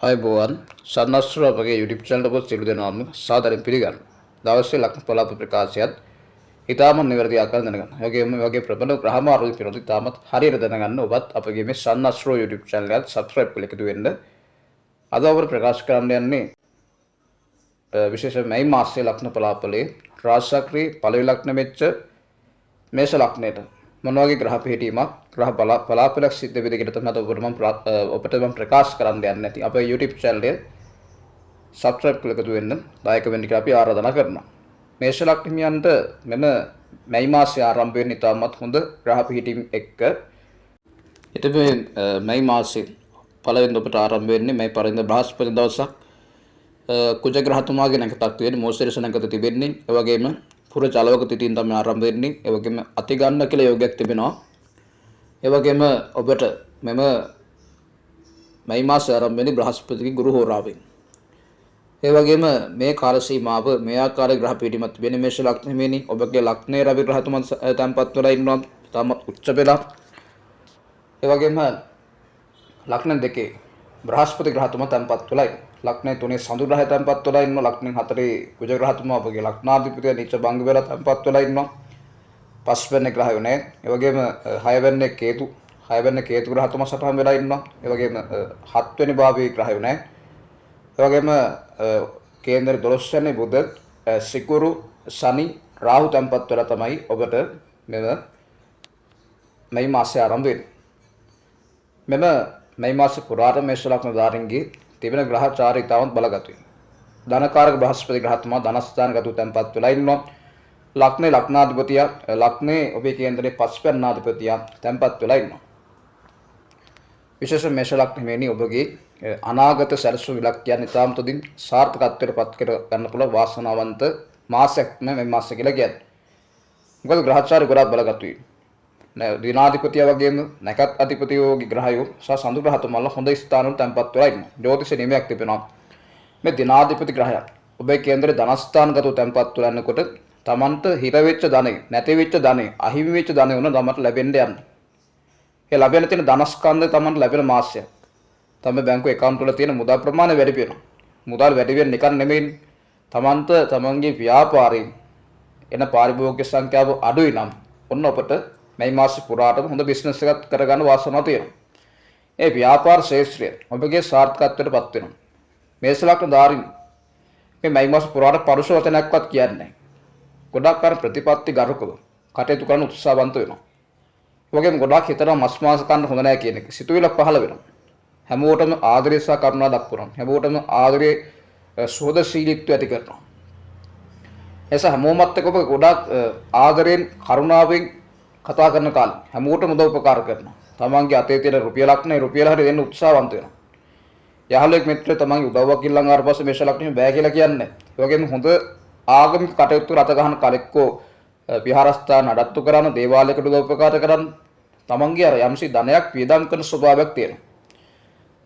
අයිබෝවන් සන්නස්ර අපගේ YouTube channel එක සියලු දෙනාම සාදරයෙන් පිළිගන්න. දවසේ ලක්ෂ පොළාප ප්‍රකාශයත් ඉතාම නිවැරදි ආකාරයෙන් දැනගන්න. ඒ වගේම මේ වගේ ප්‍රබල ග්‍රහ මාරුයි පිළිබඳව ඉතාමත් හරියට දැනගන්න ඔබත් අපගේ මේ සන්නස්ර YouTube channel එකට subscribe කරලා එකතු වෙන්න. අද අපර ප්‍රකාශ කරන්න යන්නේ විශේෂයෙන් මේ මාසයේ ලක්ෂණ පොළාපලේ රාශිචක්‍රී පළවෙනි ලක්ෂණ වෙච්ච මේෂ ලක්ෂණයට මොන වගේ ග්‍රහ පිහිටීමක් ග්‍රහ පලාපලක් සිද්ධ වෙද කියලා තමයි ඔබට මම ප්‍රකාශ කරන්න යන්නේ නැති අපේ YouTube channel එක subscribe කරලා එකතු වෙන්න දායක වෙන්න කියලා අපි ආරාධනා කරනවා. මේෂ ලක්ෂණයන්ට මෙම මේ මාසයේ ආරම්භ වෙන ඉතාමත් හොඳ ග්‍රහ පිහිටීම් එක්ක ඉතින් මේ මාසයේ පළවෙනි ඔබට ආරම්භ වෙන්නේ මේ පරිඳ බ්‍රහස්පති දවසක් කුජ ග්‍රහතුමාගේ නැකතක් තියෙන මොහොතේ නැකත තිබෙන්නේ ඒ වගේම පුර චලවක තිතින් තමයි ආරම්භ වෙන්නේ. ඒ වගේම අති ගන්න කියලා යෝගයක් තිබෙනවා. ඒ වගේම ඔබට මෙම මේ මාසයේ ආරම්භ වෙන්නේ බ්‍රහස්පතිගේ ගුරු හෝරාවෙන්. ඒ වගේම මේ කාල සීමාව මේ ආකාරයේ ග්‍රහ පීඩිමත් වෙන්නේ මේෂ ලග්නෙමේනි. ඔබගේ ලග්නයේ රවි ග්‍රහතුමන් තැන්පත් වෙලා ඉන්නවා. තාම උච්ච වෙලා. ඒ වගේම ලග්න දෙකේ බ්‍රහස්පති ග්‍රහතුමා තැන්පත් වෙලා ඉන්නවා. ලක්ෂණ 3 සඳු ග්‍රහය තැන්පත් වෙලා ඉන්නවා. ලක්ෂණ 4 කුජ ග්‍රහතුමා අපගේ ලක්ෂණාධිපතිය නිච්ච භංග වෙලා තැන්පත් වෙලා ඉන්නවා. පස්වෙනි ග්‍රහය නේ. ඒ වගේම 6 වෙනි කේතු 6 වෙනි කේතු ග්‍රහතුමා සටහන් වෙලා ඉන්නවා. ඒ වගේම 7 වෙනි භාවයේ ග්‍රහය නේ. ඒ වගේම කේන්දර 12 වෙනි බුධ සිකුරු සනි රාහු තැන්පත් වෙලා තමයි ඔබට මේ මාසය ආරම්භ වෙන්නේ. මේ මාස පුරාට මේෂ ලග්න ධාරින්ගේ තිබෙන ග්‍රහචාරය ඉතාමත් බලගතුයි. ධනකාරක බ්‍රහස්පති ග්‍රහතුමා ධනස්ථානගත තැන්පත් වෙලා ඉන්නවා. ලග්නේ ලග්නාධිපතිය ලග්නේ ඔබේ කේන්දරේ පස්වෙන්නාධිපතිය තැන්පත් වෙලා ඉන්නවා. විශේෂ මේෂ ලග්නෙමේනි ඔබගේ අනාගත සැලසුම් ඉලක්කයන් ඉතාම තුදින් සාර්ථකත්වයට පත් කර ගන්න පුළුවන් වාසනාවන්ත මාසයක් මේ මාසය කියලා කියන්නේ. මොකද ග්‍රහචාරය ගොඩාක් බලගතුයි. දිනාධිපතිය වගේම නැකත් අධිපතියෝගේ ග්‍රහයෝ සහ සඳු ග්‍රහතුමාලා හොඳ ස්ථානවල තැන්පත් වෙලා ඉන්නවා. ජ්‍යොතිෂ නියමයක් තිබෙනවා. මේ දිනාධිපති ග්‍රහය ඔබේ කේන්දරේ ධනස්ථානගතව තැන්පත් වෙලා යනකොට තමන්ට හිර වෙච්ච ධනෙ, නැති වෙච්ච ධනෙ, අහිමි වෙච්ච ධනෙ උන තමන්ට ලැබෙන්න යනවා. ඒ ලැබෙන තියෙන ධනස්කන්ධය තමන්ට ලැබෙන මාසයක්. තමයි බැංකු account වල තියෙන මුදල් ප්‍රමාණය වැඩි වෙනවා. මුදල් වැඩි වෙන එක නෙමෙයි තමන්ට තමන්ගේ ව්‍යාපාරයෙන් එන පාරිභෝගික සංඛ්‍යාව අඩුයි නම් ඔන්න ඔබට මේ මාස පුරාටම හොඳ බිස්නස් එකක් කරගන්න වාසනාවක් තියෙනවා. ඒ ව්‍යාපාර ශේත්‍රය ඔබගේ සාර්ථකත්වයට පත් වෙනවා. මේෂ ලග්න ධාරින් මේ මාස පුරාට පරුෂ වචනයක්වත් කියන්නේ නැහැ. ගොඩක් අර ප්‍රතිපත්ති ගරුකව කටයුතු කරන උත්සාහවන්ත වෙනවා. ඒ වගේම ගොඩක් හිතනවා මස් මාස කන්න හොඳ නැහැ කියන එක. සිතුවිල්ල පහළ වෙනවා. හැමෝටම ආදරය සහ කරුණා දක්වනවා. හැමෝටම ආදරයේ සෝදශීලීත්වය ඇති කරනවා. එස හැමෝමත් එක්ක ඔබ ගොඩක් ආදරයෙන් කරුණාවෙන් කතා කරන කාලේ හැමෝටම උදව් උපකාර කරනවා. තමන්ගේ අතේ තියෙන රුපියලක් නැහැ රුපියල හරිය දෙන්න උත්සාහවන්ත වෙනවා. යහළුවෙක් මිත්‍රයෙක් තමන්ගේ උදව්වක් ඉල්ලන් ආවට පස්සේ මේෂ ලග්නෙම බෑ කියලා කියන්නේ. ඒ වගේම හොඳ ආගමික කටයුතු රට ගහන කාලෙකෝ විහාරස්ථාන නඩත්තු කරන දේවාලයකට උදව් උපකාර කරන තමන්ගේ අර යම්සි ධනයක් වියදම් කරන ස්වභාවයක් තියෙනවා.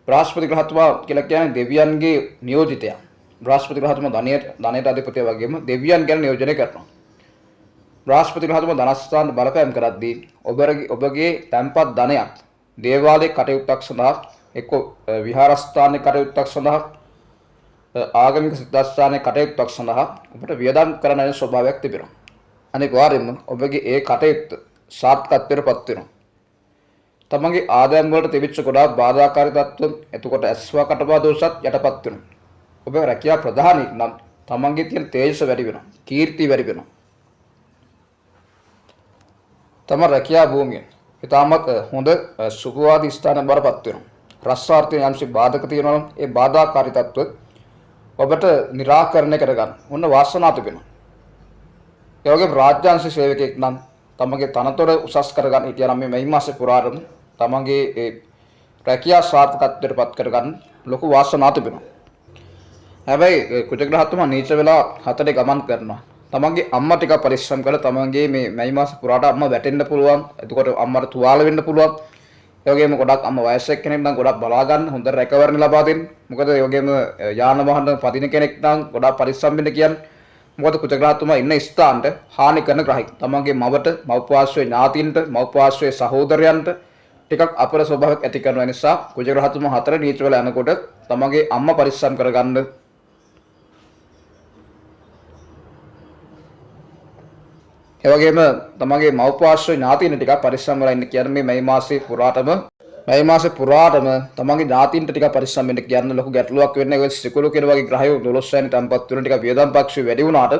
බ්‍රහස්පති ග්‍රහතුමා කියලා කියන්නේ දෙවියන්ගේ නියෝජිතයා. බ්‍රහස්පති ග්‍රහතුමා ධනයට අධිපතිය වගේම දෙවියන් ගැන නියෝජනය කරනවා. බ්‍රහස්පති ග්‍රහතුමා ධනස්ථාන බලපෑම් කරද්දී ඔබගේ තැන්පත් ධනයක් දේවාලයේ කටයුත්තක් සඳහා එක්ක විහාරස්ථානයේ කටයුත්තක් සඳහා ආගමික සිද්ධාස්ථානයේ කටයුත්තක් සඳහා ඔබට වියදම් කරන ස්වභාවයක් තිබෙනවා. අනෙක් වාරෙම ඔබගේ ඒ කටයුත්ත සාර්ථකත්වයට පත් වෙනවා. තමන්ගේ ආදායම් වලට තිබිච්ච ගොඩාක් බාධාකාරී තත්ත්ව එතකොට ඇස්වා කටපා දෝෂත් යටපත් වෙනවා. ඔබ රැකියා ප්‍රධානී නම් තමන්ගේ තියෙන තේජස වැඩි වෙනවා. කීර්තිය වැඩි වෙනවා. තම රැකියා භූමිය ඉතාමත් හොඳ සුඛවාදී ස්ථාන බරපත් වෙනවා. රස්සාර්ථය යම්සි බාධක තියෙනවා නම් ඒ බාධාකාරී තත්ත්ව ඔබට निराකරණය කරගන්න ඔන්න වාසනාව තිබෙනවා. ඒ වගේම රාජ්‍යාංශ සේවකයෙක් නම් තමගේ තනතොර උසස් කරගන්න හිටියනම් මේ මාසෙ පුරාටම තමගේ ඒ රැකියා සාර්ථකත්වයට පත් කරගන්න ලොකු වාසනාවක් තිබෙනවා. හැබැයි කුජ ග්‍රහතුමා නීච වෙලා හතරේ ගමන් කරනවා. තමන්ගේ අම්මා ටික පරිස්සම් කරලා තමන්ගේ මේ මාස පුරාට අම්මා වැටෙන්න පුළුවන්. එතකොට අම්මට තුවාල වෙන්න පුළුවන්. ඒ වගේම ගොඩක් අම්මා වයසක කෙනෙක් නම් ගොඩක් බලා ගන්න හොඳ රැකවරණ ලබා දෙන්න. මොකද ඒ වගේම යාන වාහන පදින කෙනෙක් නම් ගොඩක් පරිස්සම් වෙන්න කියන්නේ. මොකද කුජ ග්‍රහතුමා ඉන්න ස්ථානට හානි කරන ග්‍රහයි. තමන්ගේ මවට, මව්පාර්ශ්වයේ ඥාතීන්ට, මව්පාර්ශ්වයේ සහෝදරයන්ට ටිකක් අපර ස්වභාවයක් ඇති කරන නිසා කුජ ග්‍රහතුමා 4 නීච වල යනකොට තමන්ගේ අම්මා පරිස්සම් කරගන්න. ඒ වගේම තමන්ගේ මව්පාර්ශ්ව ඥාතීන් ටිකක් පරිස්සම් වෙලා ඉන්න කියන්නේ මේ මාසේ පුරාටම තමන්ගේ ඥාතීන්ට ටිකක් පරිස්සම් වෙන්න කියන්න ලොකු ගැටලුවක් වෙන්නේ. ඔය සිකුරු කියන වගේ ග්‍රහයෝ 12 වෙනි තැන්පත් වෙන ටිකක් වියදම් පක්ෂ වැඩි වුණාට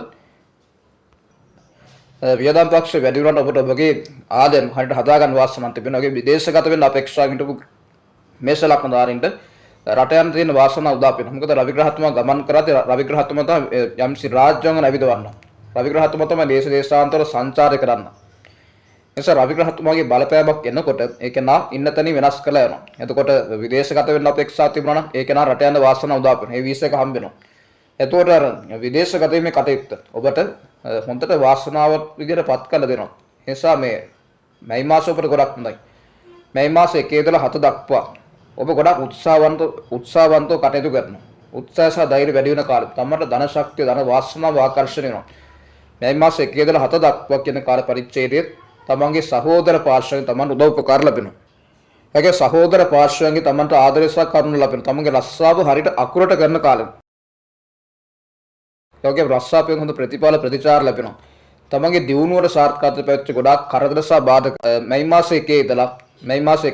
ඔබට ඔබගේ ආදරය හරියට හදා ගන්න වාසනාවක් තිබෙනවා. ඔගේ විදේශගත වෙන්න අපේක්ෂාවෙන් හිටපු මේෂ ලග්න ධාරීන්ට රට යන තියෙන වාසනාව උදා වෙනවා. මොකද රවි ග්‍රහතුමා ගමන් කරද්දී රවි ග්‍රහතුමා තමයි යම්සි රාජ්‍යංග නැවිදවන්න. රවි ග්‍රහතුමා තමයි දේශ දේශාන්තර සංචාරය කරන්න. එනිසා රවි ග්‍රහතුමාගේ බලපෑමක් එනකොට ඒක නා ඉන්න තැනින් වෙනස් කරලා යනවා. එතකොට විදේශගත වෙන්න අපේක්ෂා තිබුණා නම් ඒක නා රට යන වාසනාව උදා වෙනවා. ඒ වීසා එක හම්බ වෙනවා. එතකොට අර විදේශගත වීමේ කටයුත්ත ඔබට හොඳට වාසනාවක් විදිහට පත් කළ දෙනවා. ඒ නිසා මේ මාසෙ ඔබට ගොඩක් හොඳයි. මේ මාසෙ 1 ඉඳලා 7 දක්වා ඔබ ගොඩක් උත්සාහවන්තව කටයුතු කරනවා. උත්සාහ සහ ධෛර්ය වැඩි වෙන කාලෙ තමයි ධන ශක්තිය ධන වාසනාව ආකර්ෂණය වෙනවා. මේ මාසෙ 1 ඉඳලා 7 දක්වා කියන කාල පරිච්ඡේදයේ තමන්ගේ සහෝදර පාර්ශ්වයෙන් තමන් උදව් උපකාර ලැබෙනවා. ඒකේ සහෝදර පාර්ශ්වයෙන් තමන්ට ආදරය සහ කරුණ ලැබෙනවා. තමන්ගේ රස්සාව හරියට අකුරට කරන කාලෙ. ඒකේ රස්සාවෙන් හොඳ ප්‍රතිචාර ලැබෙනවා. තමන්ගේ දියුණුවට සාර්ථකත්වයට පැවැත්වෙච්ච ගොඩාක් කරදර සහ බාධක මේ මාසෙ 1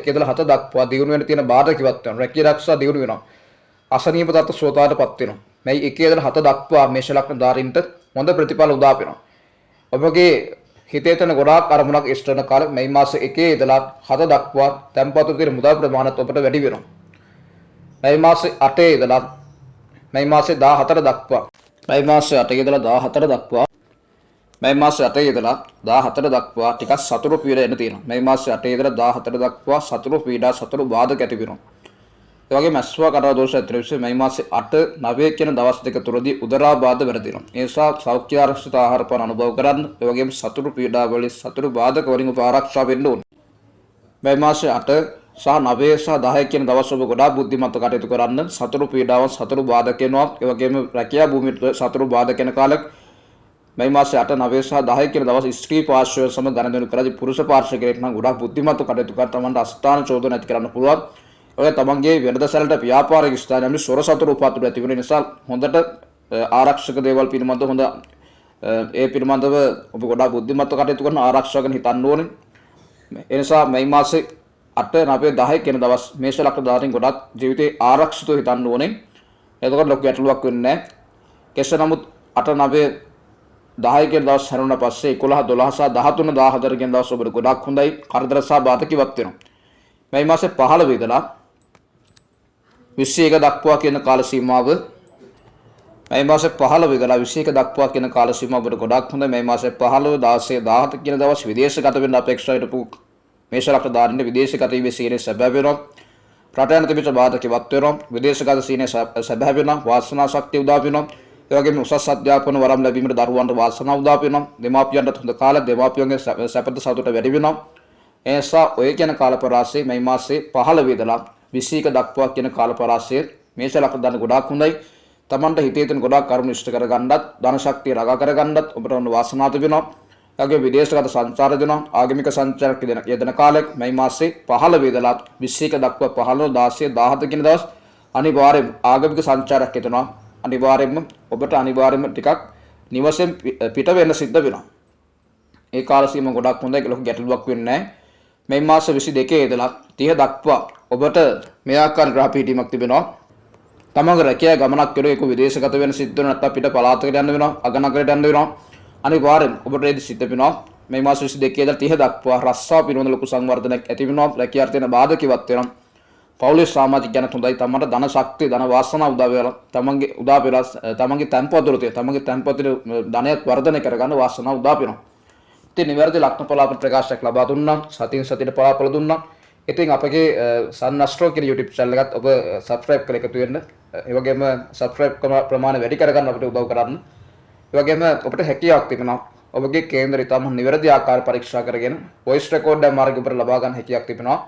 ඉඳලා 7 දක්වා දියුණු වෙන තියෙන බාධක ඉවත් වෙනවා. රැකිය ආරක්ෂා දියුණු වෙනවා. අසනීප තත්ත්ව සෝතාවටපත් වෙනවා. මේ 1 ඉඳලා 7 දක්වා මේෂ ලග්න ධාරීන්ට හොඳ ප්‍රතිඵල උදා වෙනවා. ඔබගේ හිතේ තියෙන ගොඩාක් අරමුණක් ඉෂ්ට වෙන කාලෙ මේ මාස 1 ඉඳලා 7 දක්වා තැන්පතු තියෙන මුදල් ප්‍රමාණයත් ඔබට වැඩි වෙනවා. මේ මාස 8 ඉඳලා මේ මාස 14 දක්වා මේ මාස 8 ඉඳලා 14 දක්වා ටිකක් සතුරු පීඩා එන්න තියෙනවා. මේ මාස 8 ඉඳලා 14 දක්වා සතුරු පීඩා සතුරු බාධක ඇති වෙනවා. ඒ වගේම අස්වා කරා දෝෂ ඇති වෙනවා. මේ මාස 8 9 කියන දවස් දෙක තුරදී උදරාබාධ වැඩිනවා. ඒ නිසා සෞඛ්‍ය ආරක්ෂිත ආහාර පාන අනුභව කරන්න. ඒ වගේම සතුරු පීඩා වලින් සතුරු බාධක වලින් ආරක්ෂා වෙන්න ඕනේ. මේ මාස 8 සහ 9 සහ 10 කියන දවස් ඔබ ගොඩාක් බුද්ධිමත්ව කටයුතු කරන්න. සතුරු පීඩාව සතුරු බාධක වෙනවා. ඒ වගේම රැකියා භූමියට සතුරු බාධක වෙන කාලෙක මේ මාස 8 9 සහ 10 කියන දවස් ස්ත්‍රී පාර්ශ්වය සමග ගණන් කරද්දී පුරුෂ පාර්ශ්වය කෙරෙහි නම් ගොඩාක් බුද්ධිමත්ව කටයුතු කර තමන්ට අස්ථාන චෝදන ඇති කරන්න පුළුවන්. ඔය තමන්ගේ වෙළඳසැලට ව්‍යාපාරික ස්ථානයන්හි සොර සතුරු උපාතුරු ඇති වෙන නිසා හොඳට ආරක්ෂක දේවල් පිළිබඳව හොඳ ඒ පිළිබඳව ඔබ ගොඩාක් බුද්ධිමත්ව කටයුතු කරන ආරක්ෂා ගැන හිතන්න ඕනේ. ඒ නිසා මේ මාසේ 8 9 10 කියන දවස් මේෂ ලග්න ධාරීන් ගොඩාක් ජීවිතේ ආරක්ෂිතව හිතන්න ඕනේ. එතකොට ලොකු ගැටලුවක් වෙන්නේ නැහැ. කෙසේ නමුත් 8 9 10 කියන දවස් හැරුණා පස්සේ 11 12 සහ 13 14 කියන දවස් ඔබට ගොඩාක් හොඳයි. කරදර සහ බාධක ඉවත් වෙනවා. මේ මාසේ 15 ඉඳලා 21 දක්වා කියන කාල සීමාව මේ මාසේ 15 ඉඳලා 21 දක්වා කියන කාල සීමාව ඔබට ගොඩාක් හොඳයි. මේ මාසේ 15 16 17 කියන දවස් විදේශගත වෙන්න අපේක්ෂා හිටපු මේෂ ලග්න ධාරීන්ට විදේශගත වීමේ සීලය සැබෑ වෙනවා. රට යන තිබිච්ච බාධක ඉවත් වෙනවා. විදේශගත සීලය සැබෑ වෙනවා. වාසනා ශක්තිය උදා වෙනවා. ඒ වගේම උසස් අධ්‍යාපන වරම් ලැබීමට දරුවන්ට වාසනාව උදා වෙනවා. දෙමාපියන්ට හොඳ කාලයක් දෙමාපියන්ගේ සැපත සතුට වැඩි වෙනවා. ඒ නිසා ඔය කියන කාල පරාසයේ මේ මාසේ 15 ඉඳලා 21 දක්වා කියන කාල පරාසයේ මේෂ ලග්න ධාරීන් ගොඩාක් හොඳයි. තමන්ට හිතේ තියෙන ගොඩාක් කරුණු ඉෂ්ට කරගන්නත් ධන ශක්තිය රගා කරගන්නත් ඔබට වුණ වාසනාව තිබෙනවා. ඒ වගේ විදේශගත සංචාර දෙනවා. ආගමික සංචාරක යෙදෙන කාලයක් මේ මාසේ 15 ඉඳලා 21 දක්වා 15 16 17 කියන දවස් අනිවාර්යයෙන් ආගමික සංචාරයක් යෙදෙනවා. ඔබට අනිවාර්යයෙන්ම ටිකක් නිවසෙන් පිට වෙන්න සිද්ධ වෙනවා. ඒ කාල සීමාව ගොඩක් හොඳයි. ලොකු ගැටලුවක් වෙන්නේ නැහැ. මේ මාස 22 ඉඳලා 30 දක්වා ඔබට මේ ආකාර ග්‍රහ පිහිටීමක් තිබෙනවා. තමන්ගේ රැකියා ගමනක් කෙරුවේ ඒක විදේශගත වෙන සිද්ධ වෙන නැත්නම් පිට පළාතකට යන්න වෙනවා. අගනගරයට යන්න වෙනවා. අනිවාර්යෙන් ඔබට ඒ සිද්ධ වෙනවා. මේ මාස 22 ඉඳලා 30 දක්වා රස්සාව පිළිබඳ ලොකු සංවර්ධනයක් ඇති වෙනවා. රැකියාවට තියෙන බාධක ඉවත් වෙනවා. පෞලිස් සමාජිකයන් හොඳයි. තමන්ට ධන ශක්තිය ධන වාසනාව උදා වෙලා තමන්ගේ තැන්පත් වල තියෙන තමන්ගේ තැන්පත් ධනයත් වර්ධනය කරගන්න වාසනාව උදා වෙනවා. ඉතින් නිවැරදි ලග්න පලාපන ප්‍රකාශයක් ලබා දුන්නා. සතින් සතියට පලාපල දුන්නා. ඉතින් අපගේ Sun Astro කියන YouTube channel එකත් ඔබ subscribe කරලා එකතු වෙන්න. ඒ වගේම subscribe ප්‍රමාණය වැඩි කරගන්න අපිට උදව් කරන්න. ඒ වගේම ඔබට හැකියාවක් තිබෙනවා. ඔබගේ කේන්දරය තම නිවැරදි ආකාර පරීක්ෂා කරගෙන voice recorder මාර්ගය ඔබට ලබා ගන්න හැකියාවක් තිබෙනවා.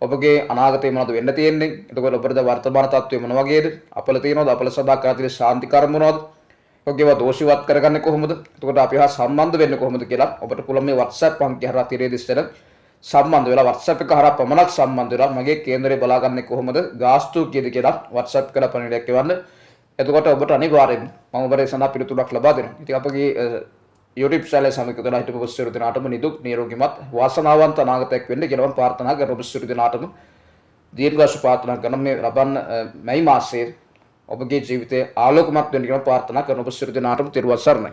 ඔබගේ අනාගතේ මොනවද වෙන්න තියෙන්නේ? එතකොට ඔබට වර්තමාන තත්ත්වය මොන වගේද? අපල තියෙනවද? අපල සදා කරතිල ශාන්ති කර්ම මොනවද? ඔබගේව දෝෂිවත් කරගන්නේ කොහොමද? එතකොට අපි හා සම්බන්ධ වෙන්නේ කොහොමද කියලා ඔබට පුළුවන් මේ WhatsApp අංකය හරහා තිරේ දිස්සන සම්බන්ධ වෙලා WhatsApp එක හරහා පමණක් සම්බන්ධ වෙලා මගේ කේන්දරේ බලාගන්නේ කොහොමද ගාස්තු කීයද කියලා WhatsApp කරලා පණිවිඩයක් එවන්න. එතකොට ඔබට අනිවාර්යෙන් මම ඔබට ඒ සඳහා පිළිතුරක් ලබා දෙනවා. ඉතින් අපගේ YouTube channel සමග කරලා හිටපු ඔබ සියලු දෙනාටම නිදුක් නිරෝගීමත් වාසනාවන්ත අනාගතයක් වෙන්න කියලා මම ප්‍රාර්ථනා කරනවා. ඔබ සියලු දෙනාටම දීර්ඝායුෂ ප්‍රාර්ථනා කරන මේ ලබන මැයි මාසයේ ඔබගේ ජීවිතය ආලෝකමත් වෙන්න කියලා ප්‍රාර්ථනා කරන ඔබ සියලු දෙනාටම තෙරුවන් සරණයි.